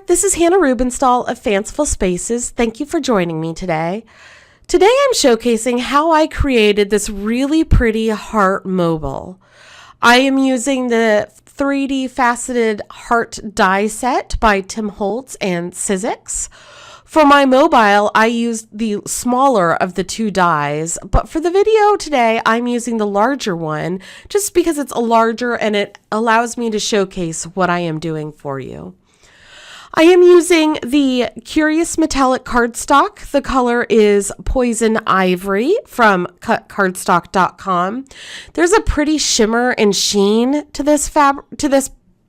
this is Hannah Rubenstall of Fanciful Spaces. Thank you for joining me today. Today I'm showcasing how I created this really pretty heart mobile. I am using the 3D faceted heart die set by Tim Holtz and Sizzix. For my mobile, I used the smaller of the two dies, but for the video today, I'm using the larger one just because it's a larger and it allows me to showcase what I am doing for you. I am using the Curious Metallic cardstock. The color is Poison Ivory from cutcardstock.com. There's a pretty shimmer and sheen to this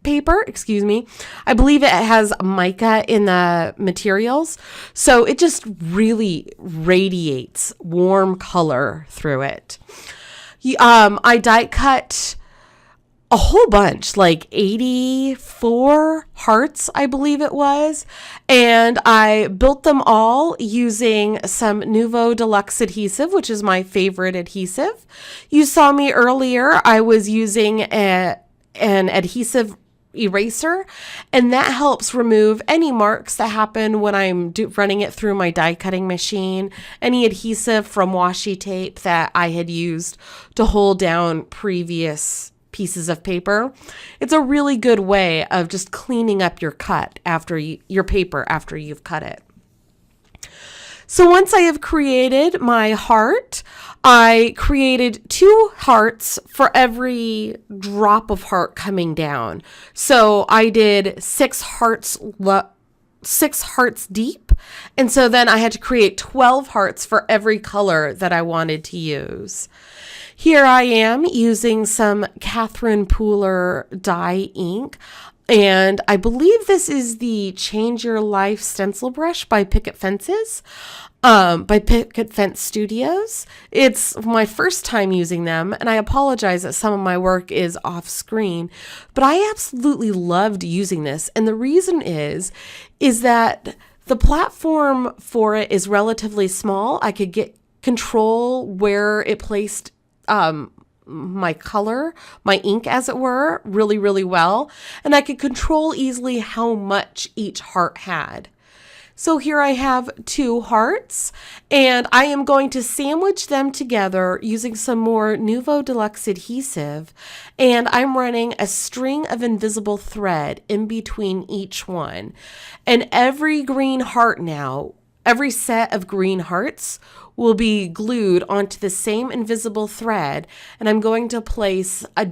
paper, excuse me. I believe it has mica in the materials, so it just really radiates warm color through it. I die cut a whole bunch, like 84 hearts, I believe it was. And I built them all using some Nouveau Deluxe adhesive, which is my favorite adhesive. You saw me earlier, I was using an adhesive eraser, and that helps remove any marks that happen when I'm running it through my die cutting machine, any adhesive from washi tape that I had used to hold down previous pieces of paper. It's a really good way of just cleaning up your cut after your paper after you've cut it. So once I have created my heart, I created 2 hearts for every drop of heart coming down. So I did 6 hearts deep. And so then I had to create 12 hearts for every color that I wanted to use. Here I am using some Catherine Pooler dye ink, and I believe this is the Change Your Life stencil brush by Picket Fence Studios. It's my first time using them, and I apologize that some of my work is off screen, but I absolutely loved using this. And the reason is that the platform for it is relatively small. I could control where it placed my color, my ink as it were, really, really well. And I could control easily how much each heart had. So here I have 2 hearts, and I am going to sandwich them together using some more Nouveau Deluxe adhesive, and I'm running a string of invisible thread in between each one. And every green heart now, every set of green hearts will be glued onto the same invisible thread, and I'm going to place a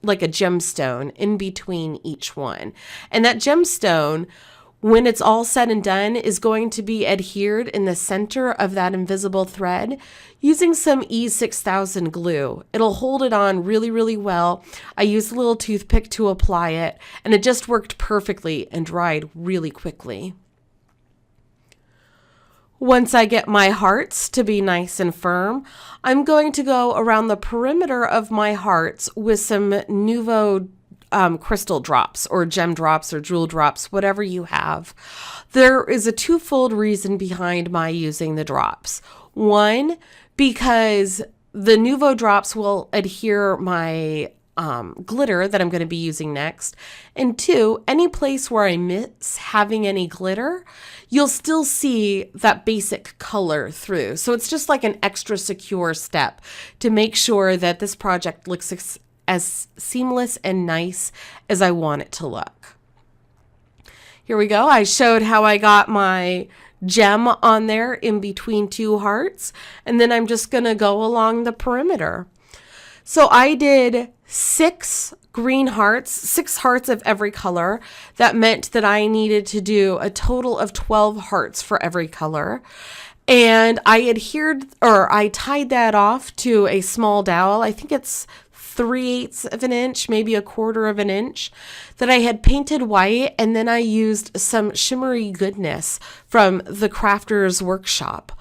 gemstone in between each one. And that gemstone, when it's all said and done, is going to be adhered in the center of that invisible thread using some E6000 glue. It'll hold it on really, really well. I used a little toothpick to apply it, and it just worked perfectly and dried really quickly. Once I get my hearts to be nice and firm, I'm going to go around the perimeter of my hearts with some Nouveau crystal drops or gem drops or jewel drops, whatever you have. There is a twofold reason behind my using the drops. One, because the Nouveau drops will adhere my glitter that I'm going to be using next. And 2, any place where I miss having any glitter, you'll still see that basic color through. So it's just like an extra secure step to make sure that this project looks as seamless and nice as I want it to look. Here we go. I showed how I got my gem on there in between 2 hearts, and then I'm just going to go along the perimeter. So I did 6 green hearts, 6 hearts of every color. That meant that I needed to do a total of 12 hearts for every color. And I tied that off to a small dowel. I think it's 3/8 of an inch, maybe 1/4 of an inch, that I had painted white, and then I used some shimmery goodness from the Crafter's Workshop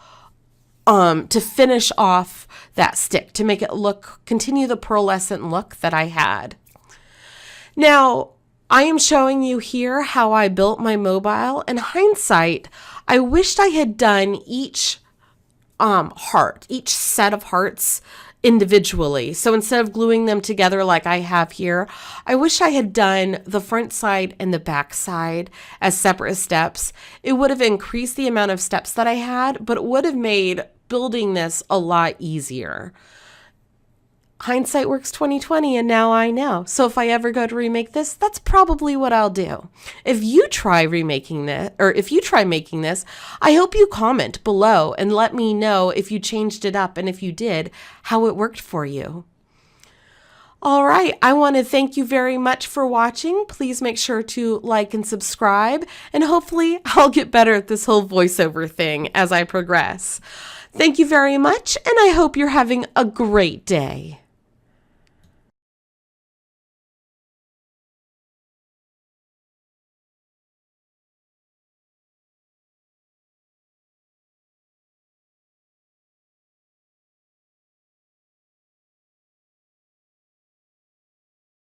to finish off that stick, to make it continue the pearlescent look that I had. Now, I am showing you here how I built my mobile. In hindsight, I wished I had done each heart, each set of hearts individually. So instead of gluing them together like I have here, I wish I had done the front side and the back side as separate steps. It would have increased the amount of steps that I had, but it would have made building this a lot easier. Hindsight works 20/20, and now I know. So if I ever go to remake this, that's probably what I'll do. If you try remaking this, or if you try making this, I hope you comment below and let me know if you changed it up, and if you did, how it worked for you. All right, I want to thank you very much for watching. Please make sure to like and subscribe, and hopefully I'll get better at this whole voiceover thing as I progress. Thank you very much, and I hope you're having a great day.